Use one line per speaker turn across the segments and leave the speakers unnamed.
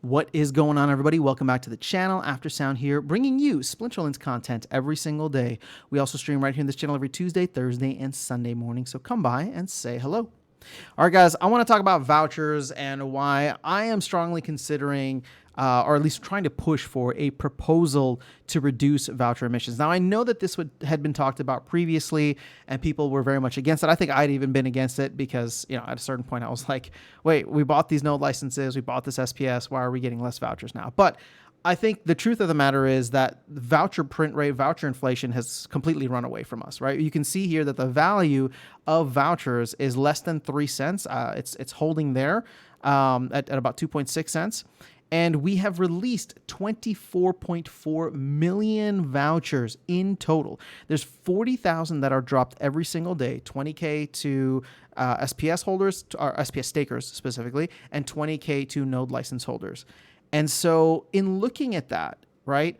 What is going on, everybody? Welcome back to the channel. After Sound here, bringing you Splinterlands content every single day. We also stream right here in this channel every Tuesday, Thursday, and Sunday morning, so come by and say hello. All right, guys, I want to talk about vouchers and why I am strongly considering, or at least trying to push for a proposal to reduce voucher emissions. Now, I know that this had been talked about previously, and people were very much against it. I think I'd even been against it because, at a certain point, I was like, wait, we bought these node licenses, we bought this SPS, why are we getting less vouchers now? But I think the truth of the matter is that voucher print rate, voucher inflation has completely run away from us, right? You can see here that the value of vouchers is less than 3 cents. It's holding there at about 2.6 cents. And we have released 24.4 million vouchers in total. There's 40,000 that are dropped every single day, 20K to SPS holders, or SPS stakers specifically, and 20K to node license holders. And so in looking at that, right,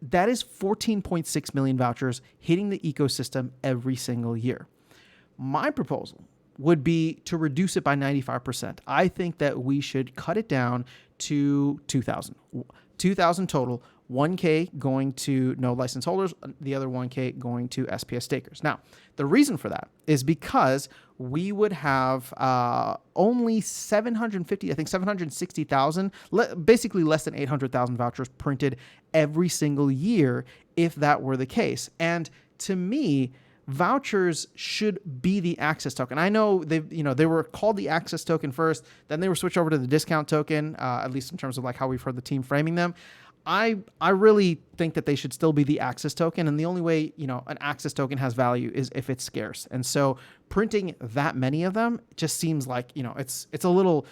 that is 14.6 million vouchers hitting the ecosystem every single year. My proposal would be to reduce it by 95%. I think that we should cut it down to 2,000. 2,000 total, 1K going to node license holders, the other 1K going to SPS stakers. Now, the reason for that is because we would have only 750, I think 760,000, basically less than 800,000 vouchers printed every single year if that were the case. And to me, vouchers should be the access token. I know they were called the access token first, then they were switched over to the discount token, at least in terms of like how we've heard the team framing them. I really think that they should still be the access token, and the only way an access token has value is if it's scarce. And so printing that many of them just seems like it's a little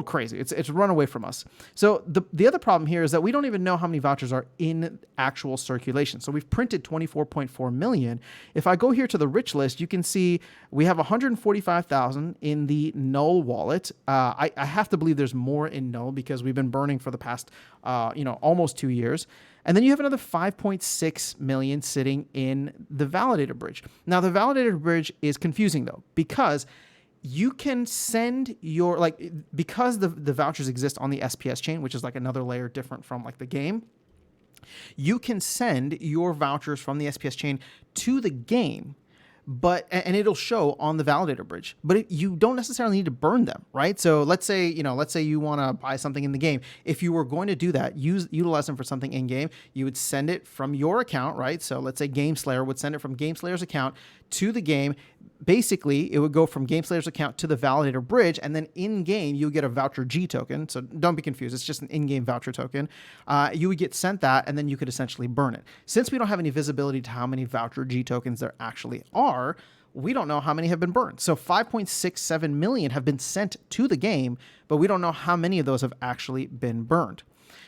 crazy. It's run away from us. So the other problem here is that we don't even know how many vouchers are in actual circulation. So we've printed 24.4 million. If I go here to the rich list, you can see we have 145,000 in the null wallet. I have to believe there's more in null because we've been burning for the past almost 2 years. And then you have another 5.6 million sitting in the validator bridge. Now, the validator bridge is confusing, though, because you can send your, because the vouchers exist on the SPS chain, which is like another layer different from like the game, you can send your vouchers from the SPS chain to the game, and it'll show on the validator bridge, but you don't necessarily need to burn them, right? So let's say you want to buy something in the game. If you were going to do that, utilize them for something in game, you would send it from your account, right? So let's say GameSlayer would send it from GameSlayer's account to the game. Basically, it would go from GameSlayer's account to the validator bridge, and then in-game, you get a voucher G token. So don't be confused. It's just an in-game voucher token. You would get sent that, and then you could essentially burn it. Since we don't have any visibility to how many voucher G tokens there actually are, we don't know how many have been burned. So 5.67 million have been sent to the game, but we don't know how many of those have actually been burned.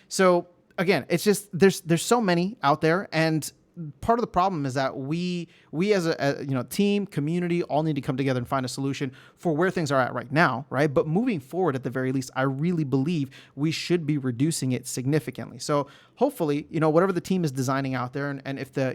So again, it's just there's so many out there, and part of the problem is that we as a team, community, all need to come together and find a solution for where things are at right now, right? But moving forward, at the very least, I really believe we should be reducing it significantly. So hopefully, whatever the team is designing out there, and if the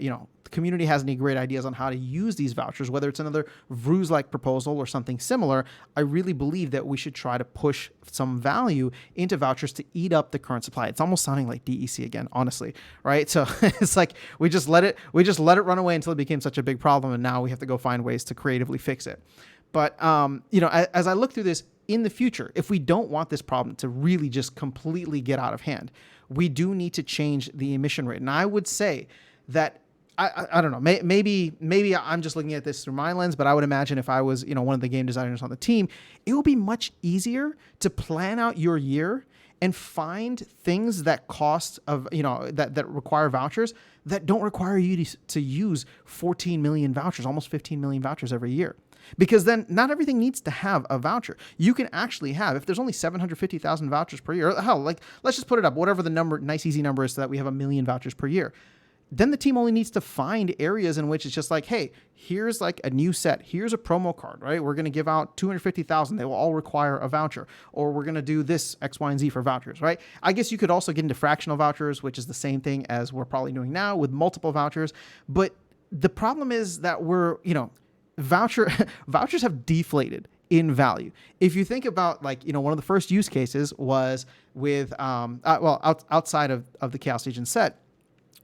community has any great ideas on how to use these vouchers, whether it's another Voucher-like proposal or something similar, I really believe that we should try to push some value into vouchers to eat up the current supply. It's almost sounding like DEC again, honestly, right? So it's like we just let it run away until it became such a big problem, and now we have to go find ways to creatively fix it. But as I look through this in the future, if we don't want this problem to really just completely get out of hand, we do need to change the emission rate. And I would say that I don't know, maybe I'm just looking at this through my lens, but I would imagine if I was, one of the game designers on the team, it would be much easier to plan out your year and find things that that require vouchers that don't require you to use 14 million vouchers, almost 15 million vouchers every year. Because then not everything needs to have a voucher. You can actually have, if there's only 750,000 vouchers per year, hell, let's just put it up, whatever the nice easy number is, so that we have 1 million vouchers per year. Then the team only needs to find areas in which it's just like, hey, here's like a new set. Here's a promo card, right? We're going to give out 250,000. They will all require a voucher. Or we're going to do this X, Y, and Z for vouchers, right? I guess you could also get into fractional vouchers, which is the same thing as we're probably doing now with multiple vouchers. But the problem is that vouchers have deflated in value. If you think about, like, one of the first use cases was with, outside of the Chaos Legion set,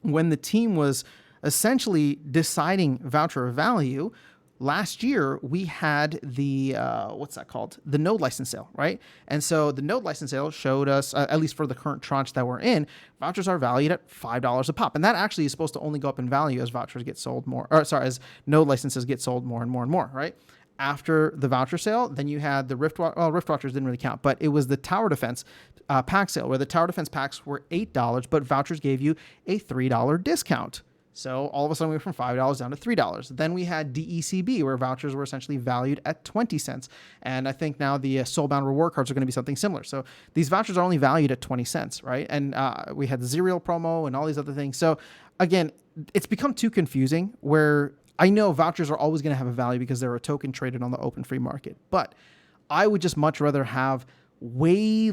when the team was essentially deciding voucher value. Last year, we had the, what's that called? The node license sale, right? And so the node license sale showed us, at least for the current tranche that we're in, vouchers are valued at $5 a pop. And that actually is supposed to only go up in value as vouchers get sold more, as node licenses get sold more and more and more, right? After the voucher sale, then you had the Rift Watchers didn't really count, but it was the Tower Defense pack sale, where the Tower Defense packs were $8, but vouchers gave you a $3 discount. So all of a sudden we went from $5 down to $3. Then we had DECB, where vouchers were essentially valued at 20 cents. And I think now the Soulbound reward cards are going to be something similar. So these vouchers are only valued at 20 cents, right? And we had the Zerial promo and all these other things. So again, it's become too confusing, where I know vouchers are always going to have a value because they're a token traded on the open free market. But I would just much rather have way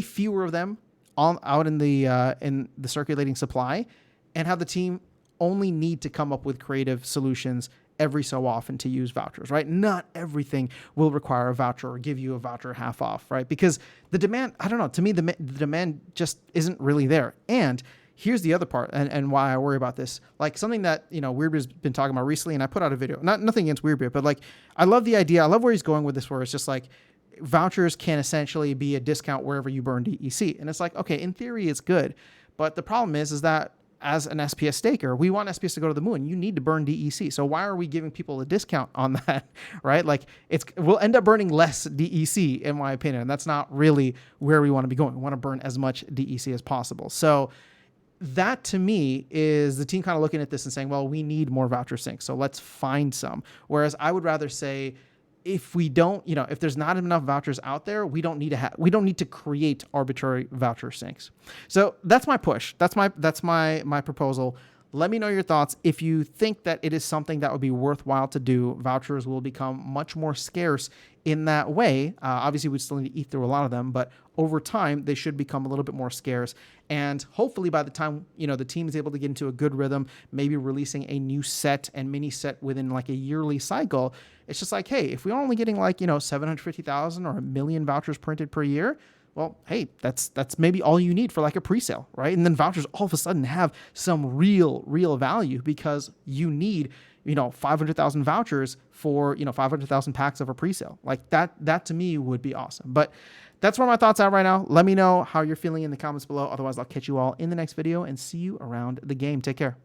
fewer of them out in the circulating supply, and have the team only need to come up with creative solutions every so often to use vouchers, right? Not everything will require a voucher or give you a voucher half off, right? Because the demand, I don't know, to me, the demand just isn't really there. And here's the other part, and why I worry about this. Like, something that, Weirdbeard's been talking about recently, and I put out a video, nothing against Weirdbeard, but like, I love the idea. I love where he's going with this, where it's just like, vouchers can essentially be a discount wherever you burn DEC. And it's like, okay, in theory, it's good. But the problem is that as an SPS staker, we want SPS to go to the moon. You need to burn DEC. So why are we giving people a discount on that, right? Like, we'll end up burning less DEC, in my opinion. And that's not really where we want to be going. We want to burn as much DEC as possible. So that, to me, is the team kind of looking at this and saying, well, we need more voucher syncs, so let's find some. Whereas I would rather say, if we don't, if there's not enough vouchers out there, we don't need to create arbitrary voucher syncs. So that's my push. That's my proposal. Let me know your thoughts. If you think that it is something that would be worthwhile to do, vouchers will become much more scarce in that way. Obviously, we still need to eat through a lot of them, but over time, they should become a little bit more scarce. And hopefully by the time, the team is able to get into a good rhythm, maybe releasing a new set and mini set within like a yearly cycle, it's just like, hey, if we're only getting like, 750,000 or 1 million vouchers printed per year, well, hey, that's maybe all you need for like a pre-sale, right? And then vouchers all of a sudden have some real value, because you need, 500,000 vouchers for, 500,000 packs of a pre-sale. Like that to me would be awesome. But that's where my thoughts are right now. Let me know how you're feeling in the comments below. Otherwise, I'll catch you all in the next video and see you around the game. Take care.